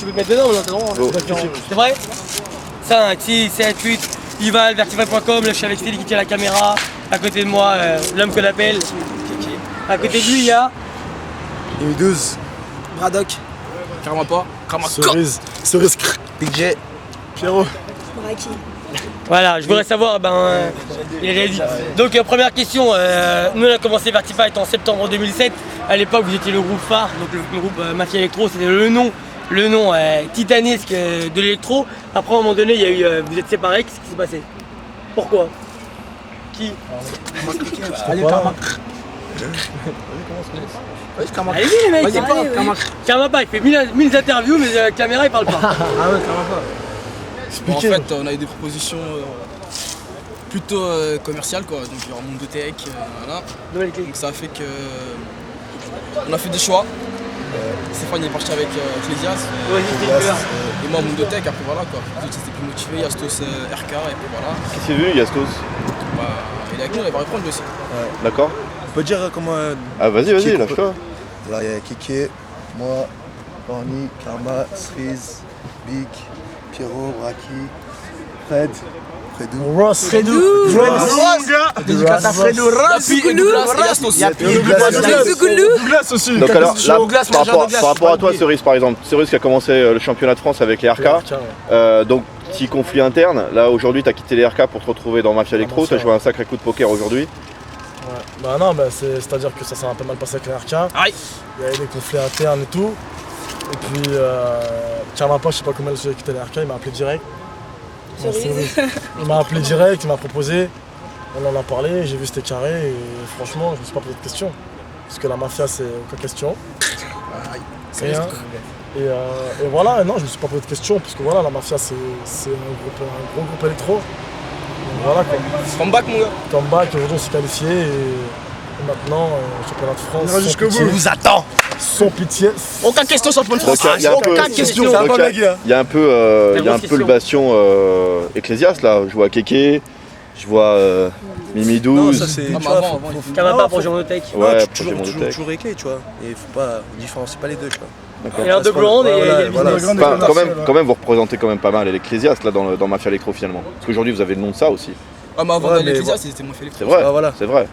Tu peux te mettre dedans maintenant, c'est vrai 5, 6, 7, 8, Ival, vertify.com, je suis avec Stélie qui tient la caméra. À côté de moi, l'homme que l'appelle. À côté de lui, il y a... Imi 12, Braddock, Karmapa, Cerise, Big J, Pierrot. Maraki. Voilà, je voudrais savoir, il a déjà dit. Donc première question, nous on a commencé Vertify en septembre 2007. À l'époque vous étiez le groupe phare, donc le groupe Mafia Electro, c'était le nom titanesque de l'électro. Après à un moment donné, il y a eu, vous êtes séparés, qu'est-ce qui s'est passé? Pourquoi? Qui? allez Allez-y les mecs, Karmapa il fait 1000 interviews mais la caméra il parle pas. Ah ouais, Karmapa. En fait, on a eu des propositions plutôt commerciales, quoi. Donc, il y aura Monde de Tech, voilà. Donc, ça a fait que. On a fait des choix. Stéphane est parti avec Ecclesias. Et moi, Monde de Tech, après voilà, quoi. Les autres étaient plus motivés, Yastos RK, et puis voilà. Qu'est-ce qu'il est venu, Yastos? Bah, il est avec nous, il va reprendre lui aussi. Ouais. D'accord. On peut dire comment. Ah, vas-y, lâche-toi. Là, il y a Kiki, moi, Orny, Karma, Cerise, Big, Pierrot, Braki, Fred, Fredou, Ross, Fredou, dédicace à Fredou, Ross, Et Douglas et Yastos. Douglas aussi. Donc alors, là, Douglas, par rapport à toi, Cerise, par exemple, Cerise qui a commencé le championnat de France avec les RK, donc petit conflit interne, là aujourd'hui tu as quitté les RK pour te retrouver dans Mafia Electro, tu as joué un sacré coup de poker aujourd'hui. Ouais. Bah non, c'est-à-dire que ça s'est un peu mal passé avec les RK. Aïe. Il y avait des conflits internes et tout. Et puis, Karmapa, je sais pas comment elle a quitté les RK, il m'a appelé direct. Il m'a appelé direct, il m'a proposé. On en a parlé, j'ai vu c'était carré et franchement, je me suis pas posé de questions. Parce que la mafia, c'est aucune question. Rien. Et voilà, et non, je me suis pas posé de questions parce que voilà, la mafia, c'est un gros groupe électro. Donc voilà quoi. Comeback, mon gars. Comeback, aujourd'hui on s'est qualifié et maintenant, championnat de France. On ira jusqu'au bout. vous attend. Sans pitié. Aucune question sur le point de France. Donc, il y a un peu- Aucune question. Ça va pas, mec. Il y a un peu le bastion Ecclesias là, je vois Keke, je vois Mimi 12. Non, ça c'est. Ah, tu mais vois, avant, Karmapa pour Journotech. Ouais, toujours projet Monotech. réclé, tu vois. Et faut pas différencier pas les deux, tu vois. Et underground et il y a le business. Enfin, quand même, vous représentez quand même pas mal l'Ecclesias là dans Mafia Electro finalement. Parce qu'aujourd'hui vous avez le nom de ça aussi. Ah, mais avant Ouais, d'aller mais Ecclesias, c'était moins fait C'est vrai, Ah, voilà. c'est vrai.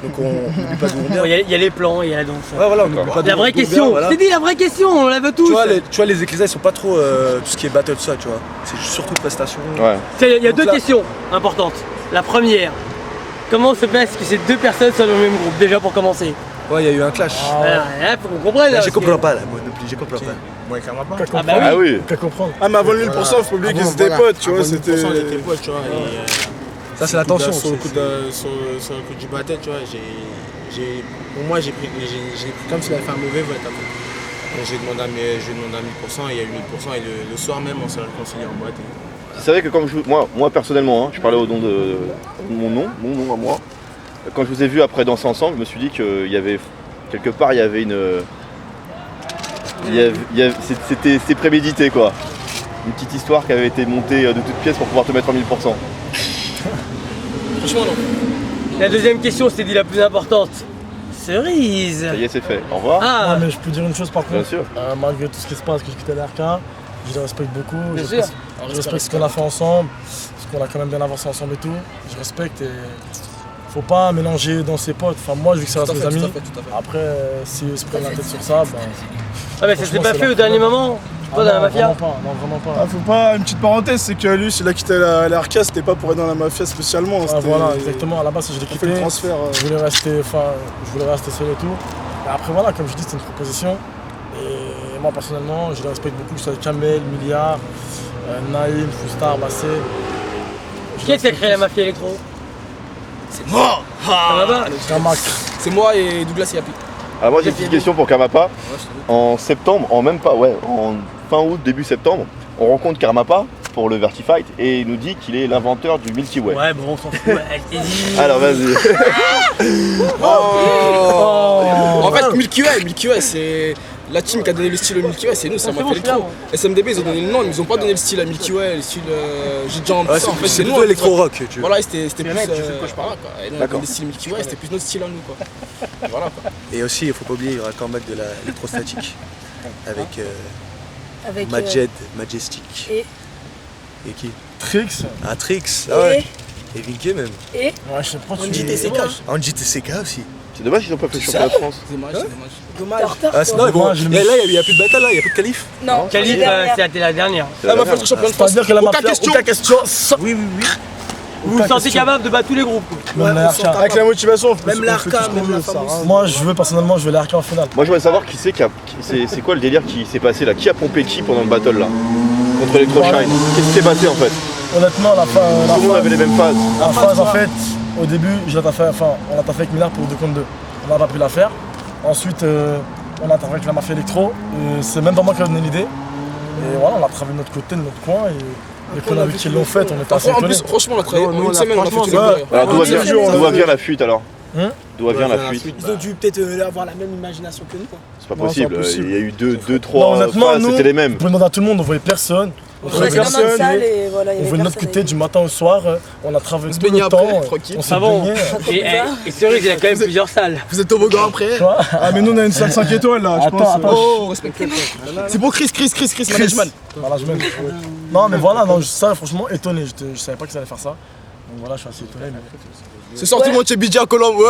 Donc on n'oublie pas d'où on vient. Il y a les plans et il y a la danse. Ouais, voilà, on n'oublie pas La d'où vraie on vient, question, voilà. je t'ai dit la vraie question, on la veut tous. Tu vois, les Ecclesias ils sont pas trop tout ce qui est battle, tout ça, tu vois. C'est surtout prestation. Ouais. Il y a Donc deux là- questions importantes. La première, comment se passe que ces deux personnes soient dans le même groupe, déjà pour commencer? Ouais, il y a eu un clash. Voilà, là, faut qu'on comprenne. Là, là, je parce comprends que- pas, là, moi non plus, je comprends pas. Moi et Karmapa. Ah bah oui. Ah oui. Qu'à comprendre. Ah mais avant le 1000%, faut pas oublier qu'ils étaient potes, tu vois, c'était... On était potes, tu vois. Ça, c'est la tension. Sur le coup du battle, tu vois, pour moi, j'ai pris comme s'il avait fait un mauvais vote après. Donc, j'ai demandé à 1000% et il y a eu 1000% et le soir même, on s'est réconcilié en boîte. C'est vrai que comme moi personnellement, hein, je parlais au nom de mon nom à moi. Quand je vous ai vu après danser ensemble, je me suis dit qu'il y avait quelque part c'était prémédité quoi. Une petite histoire qui avait été montée de toutes pièces pour pouvoir te mettre en 1000%. Franchement, non. La deuxième question, c'était dit la plus importante. Cerise. Ça y est, c'est fait. Au revoir. Ah, Non, mais je peux dire une chose par contre. Bien sûr. Malgré tout ce qui se passe, que j'ai quitté l'RK, je les respecte beaucoup. Bien Je sûr. respecte, je respecte ce qu'on a fait ensemble, ce qu'on a quand même bien avancé ensemble et tout. Je respecte et faut pas mélanger dans ses potes. Enfin, moi, je veux que ça reste mes amis. Tout à fait. Après, si eux se prennent la tête sur ça, ben. ah mais ça s'est franchement, pas c'est fait la au dernier première. moment? Ah Pas dans la non, mafia? vraiment pas, non, vraiment pas. Ah, faut pas, une petite parenthèse, c'est que lui, s'il a quitté la RK, c'était pas pour être dans la mafia spécialement. Ah, c'était- voilà, exactement. À la base, je l'ai On fait quitté. le transfert. Je voulais rester seul et tout. Et après, voilà, comme je dis, c'est une proposition. Et moi, personnellement, je les respecte beaucoup, que ce soit Kamel, Milliard, Naïm, Foustar, Bassé. Qui est-ce qui a créé la mafia électro? C'est moi. Karmapa. Kamak. C'est moi et Douglas Yapi. Alors moi j'ai une petite question pour Karmapa. En septembre, en fin août, début septembre, on rencontre Karmapa pour le Vertifight et il nous dit qu'il est l'inventeur du Milky Way. Ouais, bon, on s'en fout. Elle dit. Alors vas-y. En fait, Milky Way, c'est la team qui a donné le style au Milky Way, c'est nous, ça Ah, m'a c'est fait bon, les c'est trop. bon. SMDB, ils ont donné le nom, ils nous ont pas donné le style à Milky Way, le style J-Jump, tout Ouais, ça. En fait, c'est nous. plutôt électro-rock, tu vois. Voilà, c'était plus. mec, tu sais de quoi je parle. voilà, quoi. Et nous, on a donné le style Milky Way, c'était plus notre style à nous, quoi. Voilà, quoi. Et aussi, il faut pas oublier, il y aura un comeback de l'électrostatique avec Avec Majed, Majestic. Et qui? Trix. Ah, Trix. Et Ah ouais. Et Vinke même. Et Ouais, je sais pas. Angie TCK. Angie TCK aussi. C'est dommage qu'ils n'ont pas fait le championnat de France. C'est dommage, c'est dommage. t'es en retard, Ah, toi. non, bon, Dommage, et là, il n'y a plus de bataille, là, il n'y a plus de qualif. Non, Calif, c'est dernière. c'était la dernière. La mafia être champion de France. C'est-à-dire que la Aucun mafia, aucun question. Oui, oui, oui. Vous vous sentez capable de battre tous les groupes. Même la RK. Avec la motivation, Même l'Arca, même la fameuse. Moi, personnellement, je veux la RK en finale. Moi je voudrais savoir qui c'est c'est quoi le délire qui s'est passé là? Qui a pompé qui pendant le battle là? Contre Electroshine. Qu'est-ce qui s'est passé en fait? Honnêtement, Tout le monde avait les mêmes phases. la phase, en fait, au début, on a fait avec Millard pour 2 contre 2. On n'a pas pu la faire. Ensuite, on a travaillé avec la mafia électro. C'est même pas moi qui a donné l'idée. Et voilà, on a travaillé de notre côté, de notre coin. Et qu'on a vu qu'ils l'ont fait, on était assez En étonnés. plus, franchement, on a travaillé Nous, une semaine, on a fait tous les ouais. bourrées. Alors d'où on vient la fuite alors? Hein D'où vient la fuite? Ils ont dû peut-être avoir la même imagination que nous. Quoi. C'est pas Non, c'est possible. impossible. Il y a eu deux, Non, trois honnêtement, phases, nous, c'était les mêmes. vous pouvez demander à tout le monde, on voyait personne. On Ouais, voyait c'est comme personne. une salle et voilà, il y On avait voyait de notre personne côté avec du nous. matin au soir. On a travaillé se tout le baignait temps. après, tranquille. On s'est Ah bon. baigné. Et Cerise, il a quand même plusieurs salles. Vous êtes toboggan après. Tu vois. Ah, mais nous, on a une salle 5 étoiles là, je Attends, pense. attends. Oh, respectez. C'est pour Chris, management. Management. Non, mais voilà, non, ça, franchement, étonné. Je savais pas qu'ils allaient faire ça. Donc voilà, je suis assez étonné. mais- C'est sorti mon Tchébidji à Colombe. Ouais.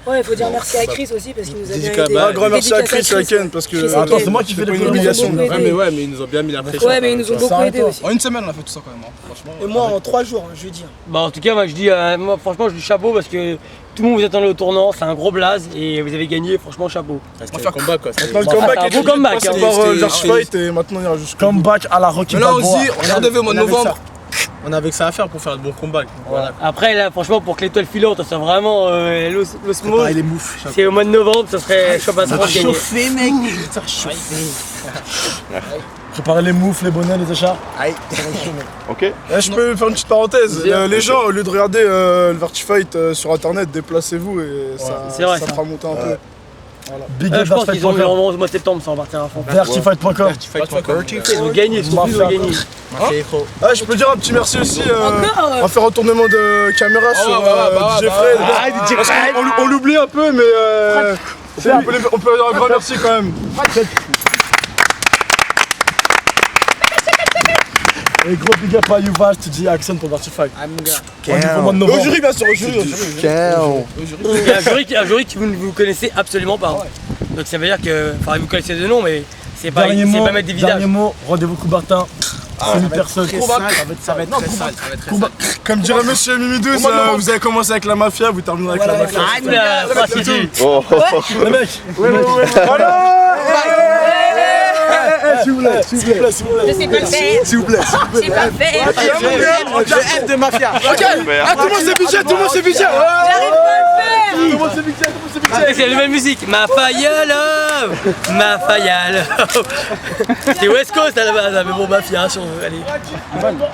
Ouais, il faut dire merci à Chris aussi parce qu'il nous a bien Dédicace, aidé. Un grand merci à Dédicace Chris Laken parce que. Chris Attends, Laken. c'est moi qui fais les pas une premiers obligation. Ils nous ont beaucoup Ouais, aidé. mais ouais, mais ils nous ont bien mis la pression. Ouais, mais ils nous ont beaucoup aidé aussi. En une semaine, on a fait tout ça quand même. Franchement. Et moi, en 3 jours, je veux dire. Bah en tout cas, moi je dis, moi franchement je dis chapeau parce que tout le monde vous attendait au tournant, c'est un gros blaze et vous avez gagné, franchement chapeau. C'était un combat quoi. Maintenant, le Bah, comeback c'est un est beau comeback, passé hein. par C'était- l'Arch Fight et maintenant il y a juste. Comeback à la Rocky Mais là, on Balboa. se dit, on redevait au mois de novembre. On avait que ça à faire pour faire de bons combats. Voilà. Après là franchement pour que l'étoile filante soit vraiment l'osmose, les moufs. c'est au mois de novembre, ça serait chaud pas trop de gagner. Préparer les moufles, les bonnets, les écharpes. Ok. Eh, je peux faire une petite parenthèse. Les gens, au lieu de regarder le Vertifight sur internet, déplacez-vous et c'est vrai, ça ça. fera monter un peu. Big up Je pense qu'ils ont Vertifight.com. au mois de septembre, ça va partir à fond. Vertifight.com. Ils ont gagné, ils ont Mafia. gagné. Ah, je peux dire un petit merci aussi. Encore On va faire un tournement de caméra sur DJ Fred. Parce qu'on l'oublie un peu, mais on peut dire un grand merci quand même. Et gros big up à Yuval, TJ Action pour Vertifight. On dit pour le mois de Et au novembre. jury, bien sûr, au jury. Il y a un jury que vous ne connaissez absolument pas. Donc ça veut dire que, enfin vous connaissez de nom mais c'est pas, Dernier c'est mot, pas mettre des visages. dernier mot, rendez-vous Coubertin. 6000 personnes. Ça va être très sale. Ça va être très sale. Comme dirait Monsieur Mimidou, vous avez commencé avec la mafia, vous terminez avec la mafia. Ah, là, c'est tout. Oh. Les mecs, s'il vous plaît, s'il vous plaît, s'il vous plaît. Je sais pas le faire. S'il vous plaît. Je sais pas le faire. Le M de mafia. Ok, ah, tout le monde c'est budget, tout le monde c'est budget. J'arrive pas à le faire. C'est la nouvelle musique. Ma Faya Love, ma Faya Love. C'est West Coast à la base, mais bon, mafia, si on veut aller.